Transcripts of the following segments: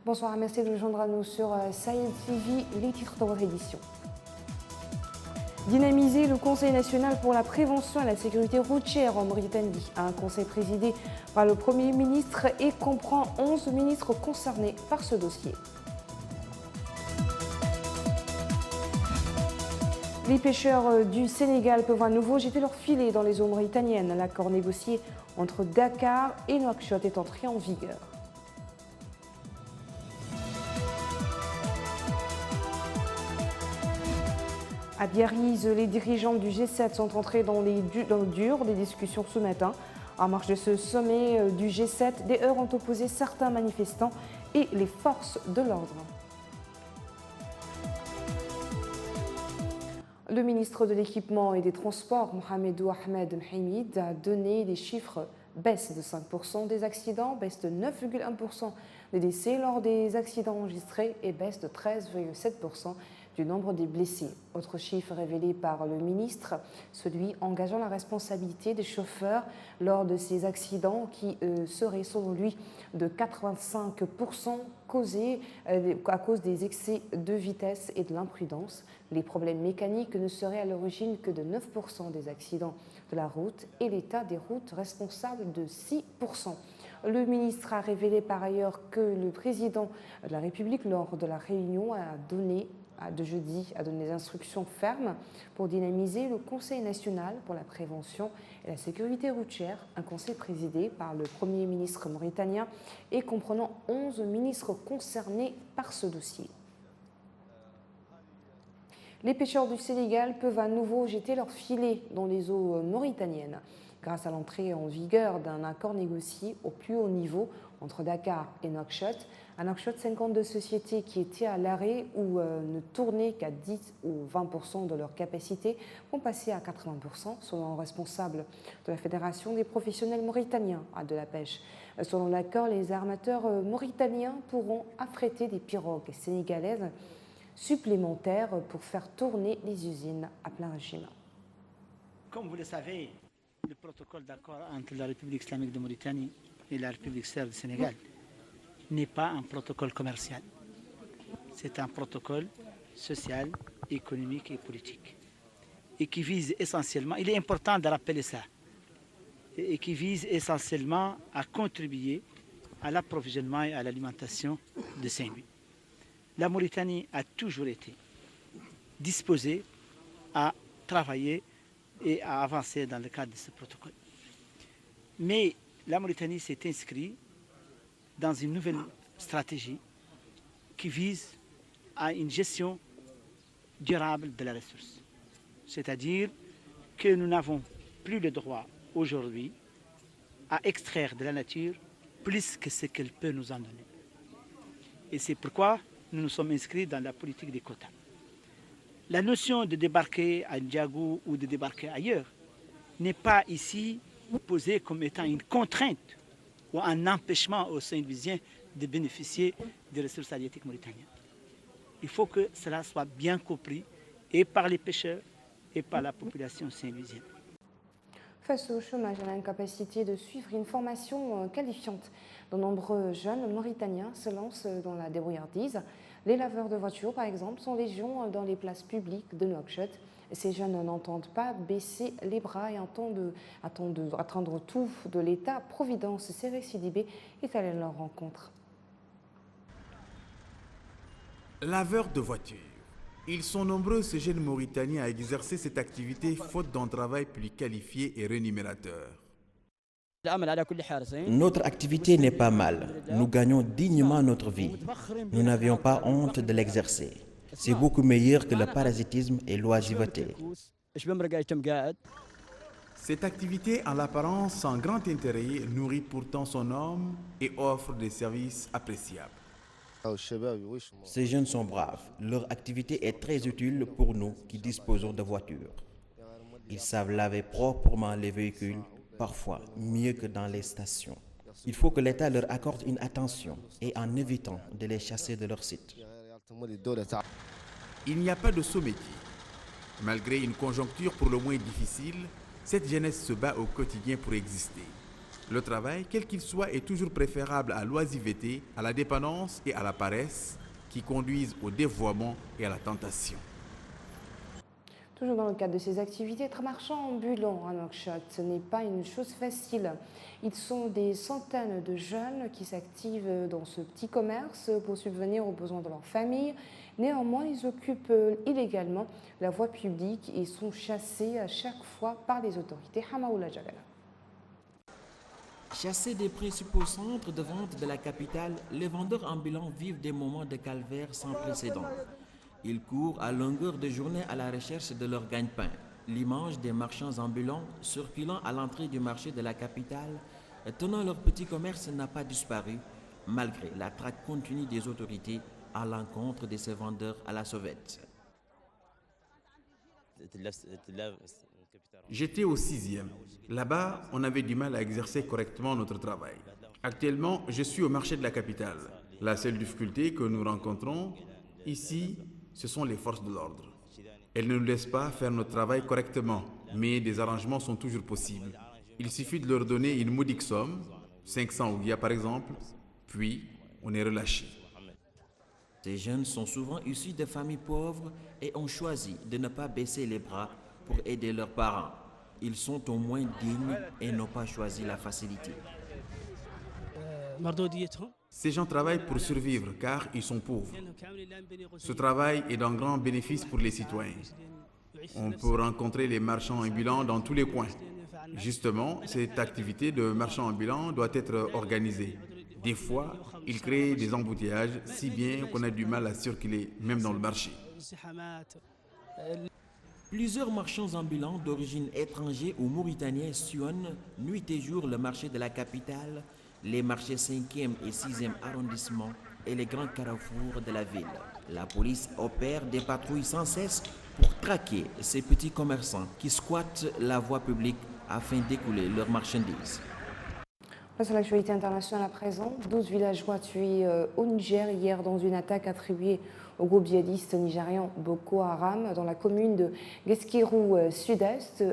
Bonsoir, merci de nous joindre à nous sur Sahel TV, les titres de votre édition. Dynamiser le Conseil national pour la prévention et la sécurité routière en Mauritanie. Un conseil présidé par le Premier ministre et comprend 11 ministres concernés par ce dossier. Les pêcheurs du Sénégal peuvent à nouveau jeter leurs filets dans les eaux mauritaniennes. L'accord négocié entre Dakar et Nouakchott est entré en vigueur. À Biarritz, les dirigeants du G7 sont entrés dans le dur des discussions ce matin. En marge de ce sommet du G7, des heurts ont opposé certains manifestants et les forces de l'ordre. Le ministre de l'Équipement et des Transports, Mohamedou Ahmed Mhamid, a donné des chiffres: baisse de 5% des accidents, baisse de 9,1% des décès lors des accidents enregistrés et baisse de 13,7% du nombre des blessés. Autre chiffre révélé par le ministre, celui engageant la responsabilité des chauffeurs lors de ces accidents qui seraient selon lui de 85% causés à cause des excès de vitesse et de l'imprudence. Les problèmes mécaniques ne seraient à l'origine que de 9% des accidents de la route et l'état des routes responsable de 6%. Le ministre a révélé par ailleurs que le président de la République, lors de la réunion de jeudi, a donné des instructions fermes pour dynamiser le Conseil national pour la prévention et la sécurité routière, un conseil présidé par le Premier ministre mauritanien et comprenant 11 ministres concernés par ce dossier. Les pêcheurs du Sénégal peuvent à nouveau jeter leurs filets dans les eaux mauritaniennes grâce à l'entrée en vigueur d'un accord négocié au plus haut niveau entre Dakar et Nouakchott. À Nouakchott, 52 sociétés qui étaient à l'arrêt ou ne tournaient qu'à 10 ou 20% de leur capacité vont passer à 80%, selon un responsable de la Fédération des professionnels mauritaniens de la pêche. Selon l'accord, les armateurs mauritaniens pourront affréter des pirogues sénégalaises supplémentaires pour faire tourner les usines à plein régime. Comme vous le savez, le protocole d'accord entre la République islamique de Mauritanie et la République serbe du Sénégal n'est pas un protocole commercial. C'est un protocole social, économique et politique. Et qui vise essentiellement, il est important de rappeler ça, et qui vise essentiellement à contribuer à l'approvisionnement et à l'alimentation de Saint-Louis. La Mauritanie a toujours été disposée à travailler et à avancer dans le cadre de ce protocole. Mais la Mauritanie s'est inscrite dans une nouvelle stratégie qui vise à une gestion durable de la ressource. C'est-à-dire que nous n'avons plus le droit aujourd'hui à extraire de la nature plus que ce qu'elle peut nous en donner. Et c'est pourquoi nous nous sommes inscrits dans la politique des quotas. La notion de débarquer à Ndiagou ou de débarquer ailleurs n'est pas ici posée comme étant une contrainte ou un empêchement aux Saint-Louisiens de bénéficier des ressources halieutiques mauritaniennes. Il faut que cela soit bien compris et par les pêcheurs et par la population saint-louisienne. Face au chômage et à l'incapacité de suivre une formation qualifiante, de nombreux jeunes mauritaniens se lancent dans la débrouillardise. Les laveurs de voitures, par exemple, sont légion dans les places publiques de Nouakchott. Ces jeunes n'entendent pas baisser les bras et attendre tout de l'État-providence. Céré Sidibé est allé à leur rencontre. Laveurs de voitures. Ils sont nombreux, ces jeunes Mauritaniens, à exercer cette activité faute d'un travail plus qualifié et rémunérateur. Notre activité n'est pas mal. Nous gagnons dignement notre vie. Nous n'avions pas honte de l'exercer. C'est beaucoup meilleur que le parasitisme et l'oisiveté. Cette activité, en l'apparence sans grand intérêt, nourrit pourtant son homme et offre des services appréciables. Ces jeunes sont braves. Leur activité est très utile pour nous qui disposons de voitures. Ils savent laver proprement les véhicules, parfois mieux que dans les stations. Il faut que l'État leur accorde une attention et en évitant de les chasser de leur site. Il n'y a pas de sous-métier. Malgré une conjoncture pour le moins difficile, cette jeunesse se bat au quotidien pour exister. Le travail, quel qu'il soit, est toujours préférable à l'oisiveté, à la dépendance et à la paresse qui conduisent au dévoiement et à la tentation. Toujours dans le cadre de ces activités, être marchand ambulant à Nouakchott, ce n'est pas une chose facile. Ils sont des centaines de jeunes qui s'activent dans ce petit commerce pour subvenir aux besoins de leur famille. Néanmoins, ils occupent illégalement la voie publique et sont chassés à chaque fois par les autorités. Hamaoula Jagala. Chassés des principaux centres de vente de la capitale, les vendeurs ambulants vivent des moments de calvaire sans précédent. Ils courent à longueur de journée à la recherche de leur gagne-pain. L'image des marchands ambulants circulant à l'entrée du marché de la capitale, tenant leur petit commerce, n'a pas disparu, malgré la traque continue des autorités à l'encontre de ces vendeurs à la sauvette. J'étais au 6e. Là-bas, on avait du mal à exercer correctement notre travail. Actuellement, je suis au marché de la capitale. La seule difficulté que nous rencontrons ici, ce sont les forces de l'ordre. Elles ne nous laissent pas faire notre travail correctement, mais des arrangements sont toujours possibles. Il suffit de leur donner une modique somme, 500 ouguiya par exemple, puis on est relâché. Ces jeunes sont souvent issus de familles pauvres et ont choisi de ne pas baisser les bras pour aider leurs parents. Ils sont au moins dignes et n'ont pas choisi la facilité. Ces gens travaillent pour survivre car ils sont pauvres. Ce travail est d'un grand bénéfice pour les citoyens. On peut rencontrer les marchands ambulants dans tous les coins. Justement, cette activité de marchand ambulant doit être organisée. Des fois, ils créent des embouteillages si bien qu'on a du mal à circuler, même dans le marché. Plusieurs marchands ambulants d'origine étrangère ou mauritaniens sillonnent nuit et jour le marché de la capitale, les marchés 5e et 6e arrondissements et les grands carrefours de la ville. La police opère des patrouilles sans cesse pour traquer ces petits commerçants qui squattent la voie publique afin d'écouler leurs marchandises. Face à l'actualité internationale à présent, 12 villageois tués au Niger hier dans une attaque attribuée au groupe djihadiste nigérian Boko Haram dans la commune de Gueskérou Sud-Est,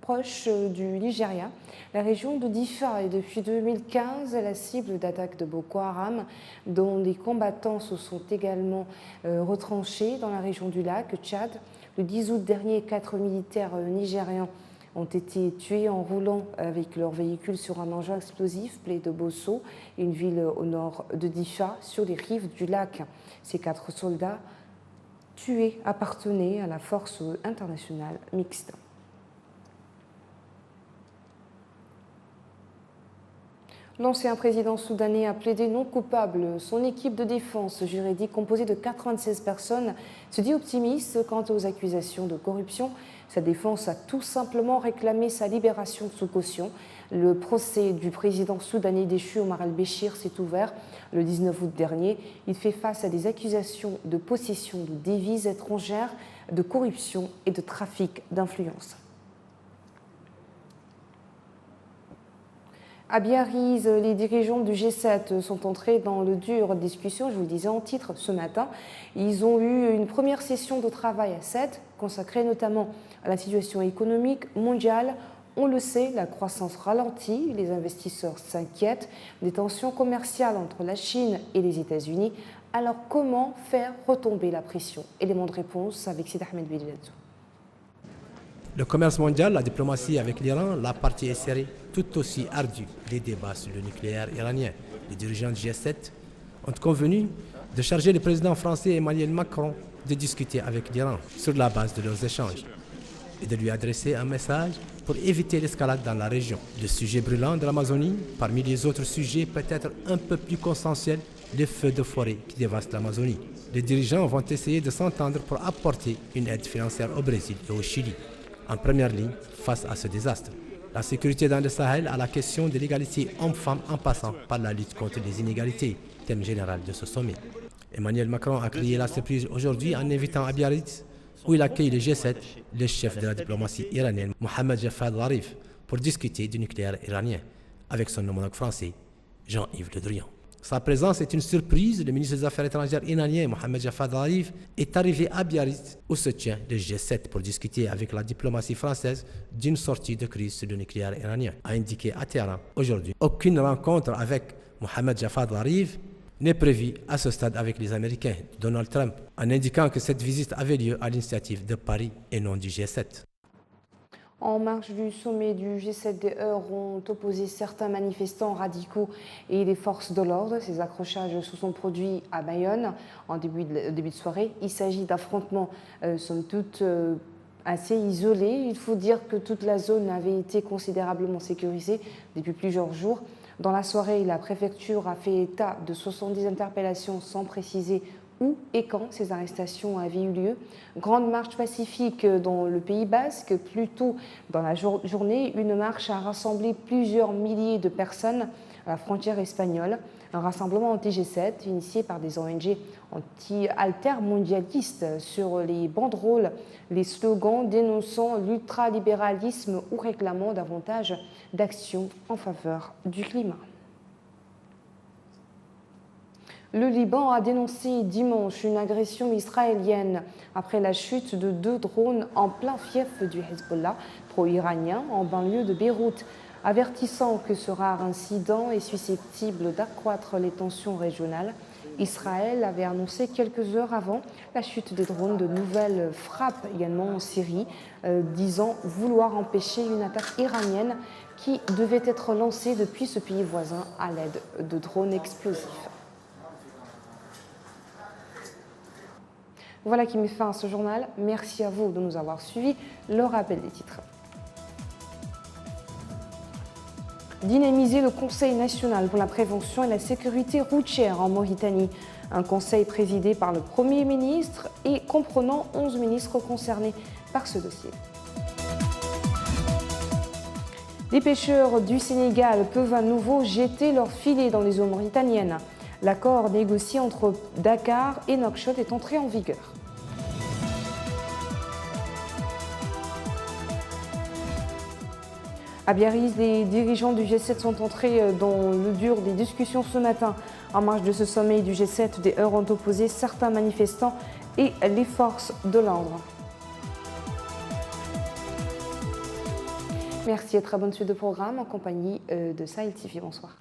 proche du Nigeria. La région de Difa est depuis 2015 la cible d'attaques de Boko Haram, dont les combattants se sont également retranchés dans la région du lac Tchad. Le 10 août dernier, 4 militaires nigérians ont été tués en roulant avec leur véhicule sur un engin explosif près de Bosso, une ville au nord de Difa, sur les rives du lac. Ces 4 soldats tués appartenaient à la force internationale mixte. L'ancien président soudanais a plaidé non coupable. Son équipe de défense juridique, composée de 96 personnes, se dit optimiste quant aux accusations de corruption. Sa défense a tout simplement réclamé sa libération sous caution. Le procès du président soudanais déchu Omar al-Béchir s'est ouvert le 19 août dernier. Il fait face à des accusations de possession de devises étrangères, de corruption et de trafic d'influence. À Biarritz, les dirigeants du G7 sont entrés dans le dur discussion, je vous le disais en titre ce matin. Ils ont eu une première session de travail à 7, consacrée notamment à la situation économique mondiale. On le sait, la croissance ralentit, les investisseurs s'inquiètent, des tensions commerciales entre la Chine et les États-Unis. Alors comment faire retomber la pression? Élément de réponse avec Sid Ahmed Beliladou. Le commerce mondial, la diplomatie avec l'Iran, la partie est serrée, tout aussi ardue. Les débats sur le nucléaire iranien. Les dirigeants du G7 ont convenu de charger le président français Emmanuel Macron de discuter avec l'Iran sur la base de leurs échanges et de lui adresser un message pour éviter l'escalade dans la région. Le sujet brûlant de l'Amazonie, parmi les autres sujets peut-être un peu plus consensuels, les feux de forêt qui dévastent l'Amazonie. Les dirigeants vont essayer de s'entendre pour apporter une aide financière au Brésil et au Chili, en première ligne face à ce désastre. La sécurité dans le Sahel à la question de l'égalité homme-femme en passant par la lutte contre les inégalités, thème général de ce sommet. Emmanuel Macron a crié la surprise aujourd'hui en invitant à Biarritz, où il accueille le G7, le chef de la diplomatie iranienne, Mohamed Javad Zarif, pour discuter du nucléaire iranien, avec son homologue français, Jean-Yves Le Drian. Sa présence est une surprise. Le ministre des Affaires étrangères iranien, Mohammad Javad Zarif, est arrivé à Biarritz où se tient le G7 pour discuter avec la diplomatie française d'une sortie de crise sur le nucléaire iranien, a indiqué à Téhéran aujourd'hui. Aucune rencontre avec Mohammad Javad Zarif n'est prévue à ce stade avec les Américains, Donald Trump, en indiquant que cette visite avait lieu à l'initiative de Paris et non du G7. En marge du sommet du G7, des heurts ont opposé certains manifestants radicaux et les forces de l'ordre. Ces accrochages se sont produits à Bayonne en début de soirée. Il s'agit d'affrontements, somme toute, assez isolés. Il faut dire que toute la zone avait été considérablement sécurisée depuis plusieurs jours. Dans la soirée, la préfecture a fait état de 70 interpellations sans préciser où et quand ces arrestations avaient eu lieu. Grande marche pacifique dans le Pays basque. Plus tôt dans la journée, une marche a rassemblé plusieurs milliers de personnes à la frontière espagnole. Un rassemblement anti-G7 initié par des ONG anti-altermondialistes. Sur les banderoles, les slogans dénonçant l'ultralibéralisme ou réclamant davantage d'actions en faveur du climat. Le Liban a dénoncé dimanche une agression israélienne après la chute de 2 drones en plein fief du Hezbollah pro-iranien en banlieue de Beyrouth, avertissant que ce rare incident est susceptible d'accroître les tensions régionales. Israël avait annoncé quelques heures avant la chute des drones de nouvelles frappes également en Syrie, disant vouloir empêcher une attaque iranienne qui devait être lancée depuis ce pays voisin à l'aide de drones explosifs. Voilà qui met fin à ce journal. Merci à vous de nous avoir suivis. Le rappel des titres. Dynamiser le Conseil national pour la prévention et la sécurité routière en Mauritanie. Un conseil présidé par le Premier ministre et comprenant 11 ministres concernés par ce dossier. Les pêcheurs du Sénégal peuvent à nouveau jeter leurs filets dans les eaux mauritaniennes. L'accord négocié entre Dakar et Nouakchott est entré en vigueur. À Biarritz, les dirigeants du G7 sont entrés dans le dur des discussions ce matin. En marge de ce sommet du G7, des heurts ont opposé certains manifestants et les forces de l'ordre. Merci et très bonne suite de programme en compagnie de Sahel TV. Bonsoir.